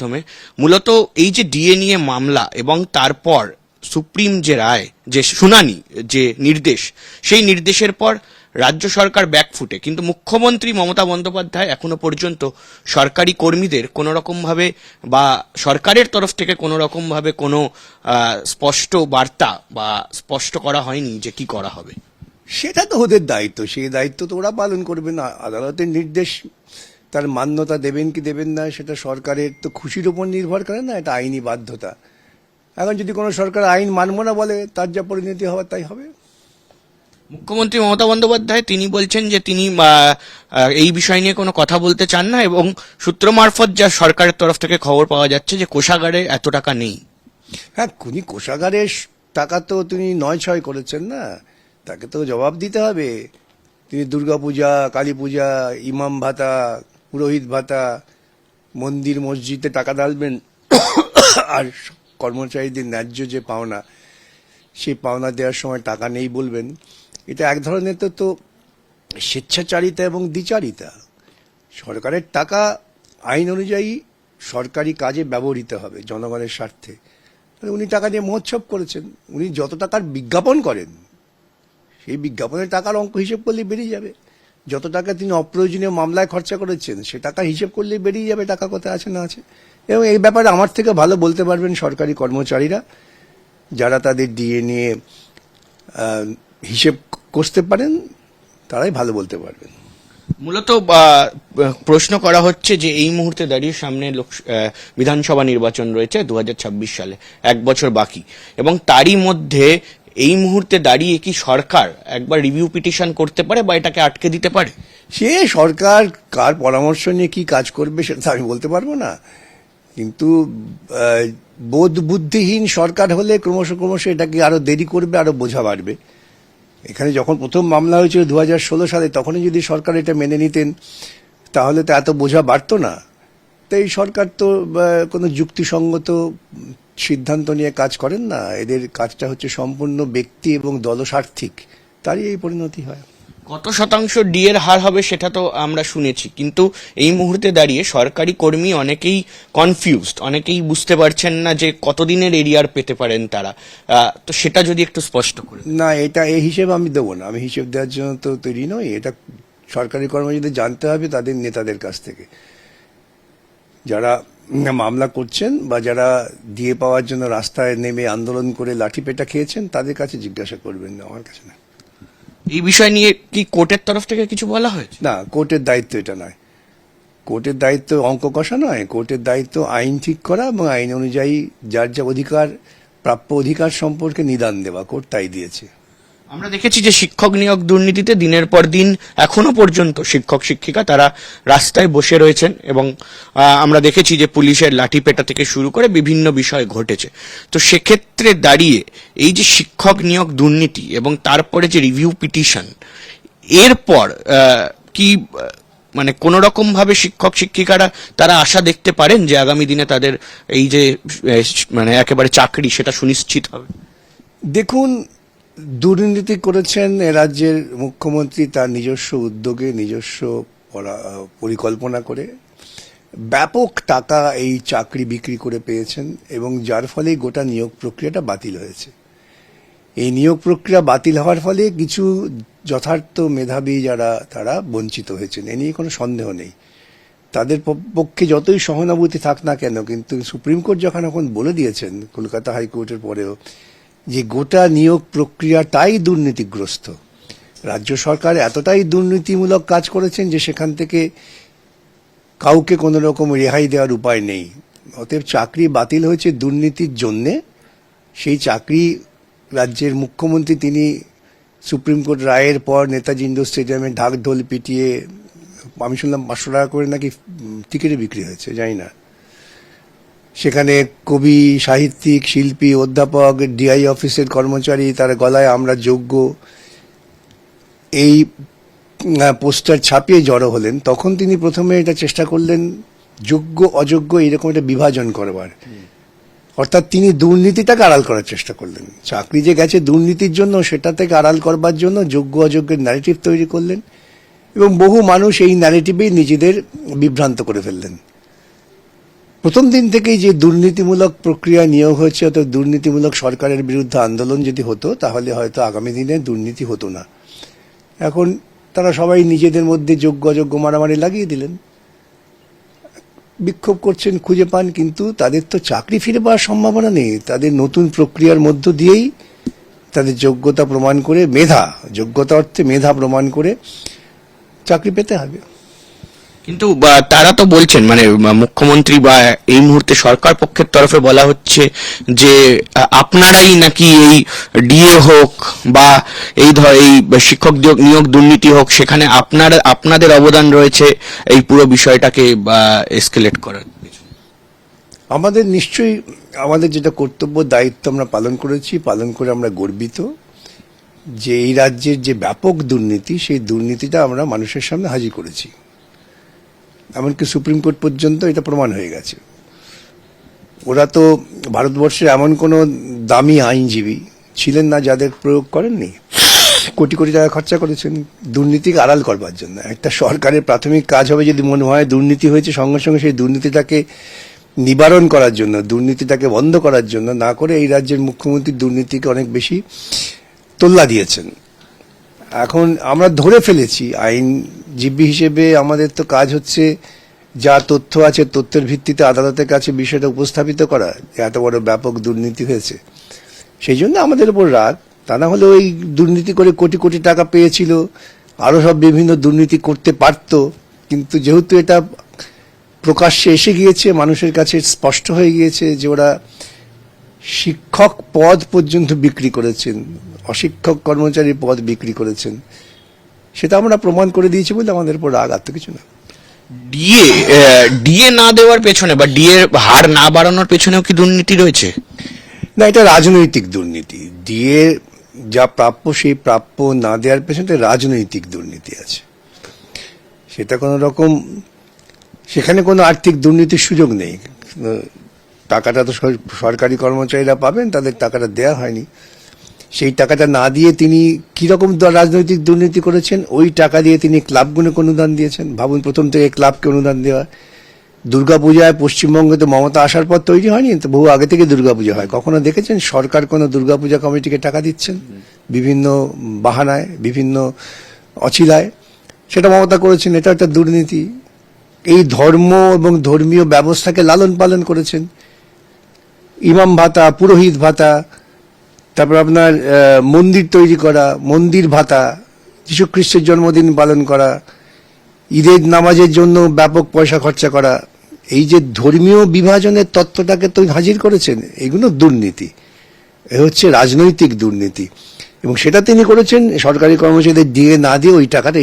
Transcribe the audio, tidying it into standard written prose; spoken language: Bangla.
প্রথমে মূলত এই যে ডিএ নিয়ে মামলা এবং তারপর সুপ্রিম যে রায়, যে শুনানি, যে নির্দেশ, সেই নির্দেশের পর রাজ্য সরকার ব্যাকফুটে, কিন্তু মুখ্যমন্ত্রী মমতা বন্দ্যোপাধ্যায় এখনো পর্যন্ত সরকারি কর্মীদের কোনো রকম ভাবে বা সরকারের তরফ থেকে কোনো রকম ভাবে কোনো স্পষ্ট বার্তা বা স্পষ্ট করা হয়নি যে কি করা হবে। সেটা তো ওদের দায়িত্ব, সেই দায়িত্ব তো ওরা পালন করবে না। আদালতের নির্দেশ তার মান্যতা দেবেন কি দেবেন না সেটা সরকারের তো খুশির উপর নির্ভর করে না, এটা আইনি বাধ্যতা। এখন যদি কোনো সরকার আইন মানব না বলে, তার যা পরিণতি হওয়ার তাই হবে। মুখ্যমন্ত্রী মমতা বন্দ্যোপাধ্যায় তিনি বলছেন যে তিনি এই বিষয় নিয়ে কোনো কথা বলতে চান না, এবং সূত্র মারফত যা সরকারের তরফ থেকে খবর পাওয়া যাচ্ছে যে কোষাগারে এত টাকা নেই। হ্যাঁ, উনি কোষাগারের টাকা তো তিনি ৯/৬ করেছেন না, তাকে তো জবাব দিতে হবে। তিনি দুর্গাপূজা, কালী পূজা, ইমাম ভাতা, পুরোহিত ভাতা, মন্দির মসজিদে টাকা ঢালবেন, আর কর্মচারীদের ন্যায্য যে পাওনা, সেই পাওনা দেওয়ার সময় টাকা নেই বলবেন। এটা এক ধরনের তো স্বেচ্ছাচারিতা এবং দ্বিচারিতা। সরকারের টাকা আইন অনুযায়ী সরকারি কাজে ব্যবহৃত হবে জনগণের স্বার্থে। উনি টাকা দিয়ে মহোৎসব করেছেন। উনি যত টাকার বিজ্ঞাপন করেন, সেই বিজ্ঞাপনের টাকার অঙ্ক হিসেব করলে বেরিয়ে যাবে। যত টাকা তিনি অপ্রয়োজনীয় মামলায় খরচা করেছেন, সে টাকা হিসেব করলে বেরিয়ে যাবে টাকা কোথায় আছে না আছে। এবং এই ব্যাপারে আমার থেকে ভালো বলতে পারবেন সরকারি কর্মচারীরা, যারা তাদের ডিএ নিয়ে হিসেব করতে পারেন, তারাই ভালো বলতে পারবেন। মূলত প্রশ্ন করা হচ্ছে যে এই মুহূর্তে দাঁড়িয়ে সামনে বিধানসভা নির্বাচন রয়েছে 2026 সালে, 1 বছর বাকি, এবং তারই মধ্যে এই মুহূর্তে দাঁড়িয়ে কি সরকার একবার রিভিউ পিটিশন করতে পারে বা এটাকে আটকে দিতে পারে? সে সরকার কার পরামর্শ নিয়ে কি কাজ করবে সেটা আমি বলতে পারবো না, কিন্তু বোধ বুদ্ধিহীন সরকার হলে ক্রমশ এটাকে আরো দেরি করবে, আরো বোঝা বাড়বে। এখানে যখন প্রথম মামলা হয়েছিল 2016 সালে, তখনই যদি সরকার এটা মেনে নিতেন, তাহলে তো এত বোঝা বাড়তো না। তো এই সরকার তো কোনো যুক্তিসঙ্গত সিদ্ধান্ত নিয়ে কাজ করেন না। এদের কাজটা হচ্ছে সম্পূর্ণ ব্যক্তি এবং দলস্বার্থিক, তারই এই পরিণতি হয়। কত শতাংশ ডিএর হার হবে সেটা তো আমরা শুনেছি, কিন্তু এই মুহূর্তে দাঁড়িয়ে সরকারি কর্মী অনেকেই কনফিউজড, অনেকেই বুঝতে পারছেন না যে কতদিনের এরিয়ার পেতে পারেন তারা। তো সেটা যদি একটু স্পষ্ট করে। না, এটা এই হিসেব আমি দেবো না, আমি হিসেব দেওয়ার জন্য তো তৈরি নই। এটা সরকারি কর্মচারীদের জানতে হবে তাদের নেতাদের কাছ থেকে, যারা মামলা করছেন বা যারা দিয়ে পাওয়ার জন্য রাস্তায় নেমে আন্দোলন করে লাঠি পেটা খেয়েছেন, তাদের কাছে জিজ্ঞাসা করবেন, আমার কাছে না। এই বিষয় নিয়ে কি কোর্টের তরফ থেকে কিছু বলা হয়েছে? না, কোর্টের দায়িত্ব এটা নয়। কোর্টের দায়িত্ব অঙ্ক কষা নয়, কোর্টের দায়িত্ব আইন ঠিক করা এবং আইন অনুযায়ী যার যা অধিকার, প্রাপ্য অধিকার সম্পর্কে নিদান দেওয়া। কোর্ট তাই দিয়েছে। আমরা দেখেছি যে শিক্ষক নিয়োগ দুর্নীতিতে দিনের পর দিন এখনো পর্যন্ত শিক্ষক শিক্ষিকা তারা রাস্তায় বসে রয়েছেন, এবং আমরা দেখেছি যে পুলিশের লাঠিপেটা থেকে শুরু করে বিভিন্ন বিষয় ঘটেছে। তো সেক্ষেত্রে দাঁড়িয়ে এই যে শিক্ষক নিয়োগ দুর্নীতি এবং তারপরে যে রিভিউ পিটিশন, এরপর কি মানে কোন রকম ভাবে শিক্ষক শিক্ষিকারা তারা আশা দেখতে পারেন যে আগামী দিনে তাদের এই যে মানে একেবারে চাকরি সেটা সুনিশ্চিত হবে? দেখুন, দুর্নীতি করেছেন এ রাজ্যের মুখ্যমন্ত্রী তার নিজস্ব উদ্যোগে, নিজস্ব পরিকল্পনা করে ব্যাপক টাকা এই চাকরি বিক্রি করে পেয়েছেন, এবং যার ফলে গোটা নিয়োগ প্রক্রিয়াটা বাতিল হয়েছে। এই নিয়োগ প্রক্রিয়া বাতিল হওয়ার ফলে কিছু যথার্থ মেধাবী যারা, তারা বঞ্চিত হয়েছেন, এ নিয়ে কোনো সন্দেহ নেই। তাদের পক্ষে যতই সহানুভূতি থাক না কেন, কিন্তু সুপ্রিম কোর্ট যখন এখন বলে দিয়েছেন, কলকাতা হাইকোর্টের পরেও, যে গোটা নিয়োগ প্রক্রিয়াটাই দুর্নীতিগ্রস্ত, রাজ্য সরকার এতটাই দুর্নীতিমূলক কাজ করেছেন যে সেখান থেকে কাউকে কোনো রকম রেহাই দেওয়ার উপায় নেই। অতএব চাকরি বাতিল হয়েছে দুর্নীতির জন্যে। সেই চাকরি রাজ্যের মুখ্যমন্ত্রী তিনি সুপ্রিম কোর্ট রায়ের পর নেতাজি ইন্ডোর স্টেডিয়ামে ঢাক ঢোল পিটিয়ে, আমি শুনলাম 500 টাকা করে নাকি টিকিটে বিক্রি হয়েছে, জানি না। সেখানে কবি, সাহিত্যিক, শিল্পী, অধ্যাপক, ডিআই অফিসের কর্মচারী, তার গলায় আমরা যোগ্য এই পোস্টার ছাপিয়ে জড়ো হলেন। তখন তিনি প্রথমে এটা চেষ্টা করলেন যোগ্য অযোগ্য এরকম একটা বিভাজন করবার, অর্থাৎ তিনি দুর্নীতিটাকে আড়াল করার চেষ্টা করলেন। চাকরি যে গেছে দুর্নীতির জন্য, সেটা থেকে আড়াল করবার জন্য যোগ্য অযোগ্যের ন্যারেটিভ তৈরি করলেন, এবং বহু মানুষ এই ন্যারেটিভেই নিজেদের বিভ্রান্ত করে ফেললেন। প্রথম দিন থেকেই যে দুর্নীতিমূলক প্রক্রিয়া নিয়োগ হয়েছে, অত দুর্নীতিমূলক সরকারের বিরুদ্ধে আন্দোলন যদি হতো তাহলে হয়তো আগামী দিনে দুর্নীতি হতো না। এখন তারা সবাই নিজেদের মধ্যে যোগ্য অযোগ্য মারামারি লাগিয়ে দিলেন, বিক্ষোভ করছেন, খুঁজে পান, কিন্তু তাদের তো চাকরি ফিরে পাওয়ার সম্ভাবনা নেই। তাদের নতুন প্রক্রিয়ার মধ্য দিয়েই তাদের যোগ্যতা প্রমাণ করে, যোগ্যতা অর্থে মেধা প্রমাণ করে চাকরি পেতে হবে। কিন্তু তারা তো বলছেন, মানে মুখ্যমন্ত্রী বা এই মুহূর্তে সরকার পক্ষের তরফে বলা হচ্ছে যে আপনারাই নাকি এই ডিএ হোক বা এই শিক্ষক নিয়োগ দুর্নীতি হোক, সেখানে আপনাদের অবদান রয়েছে এই পুরো বিষয়টাকে এসকেলেট করার। আমাদের নিশ্চয়ই আমাদের যেটা কর্তব্য, দায়িত্ব আমরা পালন করেছি, পালন করে আমরা গর্বিত যে এই রাজ্যের যে ব্যাপক দুর্নীতি, সেই দুর্নীতিটা আমরা মানুষের সামনে হাজির করেছি। এমনকি সুপ্রিম কোর্ট পর্যন্ত এটা প্রমাণ হয়ে গেছে। ওরা তো ভারতবর্ষের এমন কোনো দামি আইনজীবী ছিলেন না যাদের প্রয়োগ করেননি। কোটি কোটি টাকা খরচা করেছেন দুর্নীতিকে আড়াল করবার জন্য। একটা সরকারের প্রাথমিক কাজ হবে, যদি মনে হয় দুর্নীতি হয়েছে, সঙ্গে সঙ্গে সেই দুর্নীতিটাকে নিবারণ করার জন্য, দুর্নীতিটাকে বন্ধ করার জন্য, না করে এই রাজ্যের মুখ্যমন্ত্রী দুর্নীতিকে অনেক বেশি তোল্লা দিয়েছেন। এখন আমরা ধরে ফেলেছি, আইনজীবী হিসেবে আমাদের তো কাজ হচ্ছে যা তথ্য আছে তথ্যের ভিত্তিতে আদালতের কাছে বিষয়টা উপস্থাপিত করা, যে এত বড় ব্যাপক দুর্নীতি হয়েছে। সেই জন্য আমাদের উপর রাগ। তা না হলে ওই দুর্নীতি করে কোটি কোটি টাকা পেয়েছিল, আরো সব বিভিন্ন দুর্নীতি করতে পারত, কিন্তু যেহেতু এটা প্রকাশ্যে এসে গিয়েছে, মানুষের কাছে স্পষ্ট হয়ে গিয়েছে যে ওরা শিক্ষক পদ পর্যন্ত বিক্রি করেছেন, অশিক্ষক কর্মচারীর পদ বিক্রি করেছেন, সেটা আমরা প্রমাণ করে দিয়েছি বলে আমাদের উপর রাগ, আর তো কিছু না। ডিএ না দেওয়ার পেছনে বা ডিএ হার না বাড়ানোর পেছনেও কি দুর্নীতি রয়েছে? না, এটা রাজনৈতিক দুর্নীতি। ডিএ যা প্রাপ্য, সেই প্রাপ্য না দেওয়ার পেছনে রাজনৈতিক দুর্নীতি আছে। সেটা কোনো রকম, সেখানে কোনো আর্থিক দুর্নীতির সুযোগ নেই। টাকাটা তো সরকারি কর্মচারীরা পাবেন, তাদের টাকাটা দেয়া হয়নি। সেই টাকাটা না দিয়ে তিনি কিরকম রাজনৈতিক দুর্নীতি করেছেন, ওই টাকা দিয়ে তিনি ক্লাবগুলোকে অনুদান দিয়েছেন। ভাবুন, প্রথম থেকে ক্লাবকে অনুদান দেওয়া। দুর্গাপূজায় পশ্চিমবঙ্গে তো মমতা আসার পর তৈরি হয়নি, তো বহু আগে থেকে দুর্গাপূজা হয়। কখনো দেখেছেন সরকার কোনো দুর্গাপূজা কমিটিকে টাকা দিচ্ছেন? বিভিন্ন বাহানায়, বিভিন্ন অছিলায় সেটা মমতা করেছেন। এটা একটা দুর্নীতি। এই ধর্ম এবং ধর্মীয় ব্যবস্থাকে লালন পালন করেছেন। ইমাম ভাতা, পুরোহিত ভাতা, তারপর আপনার মন্দির তৈরি করা, মন্দির ভাতা, যীশু খ্রিস্টের জন্মদিন পালন করা, ঈদের নামাজের জন্য ব্যাপক পয়সা খরচা করা, এই যে ধর্মীয় বিভাজনের তত্ত্বটাকে তো হাজির করেছেন, এগুলো দুর্নীতি। এ হচ্ছে রাজনৈতিক দুর্নীতি, এবং সেটা তিনি করেছেন সরকারি কর্মচারীদের দিয়ে না দিয়ে ওই টাকাটা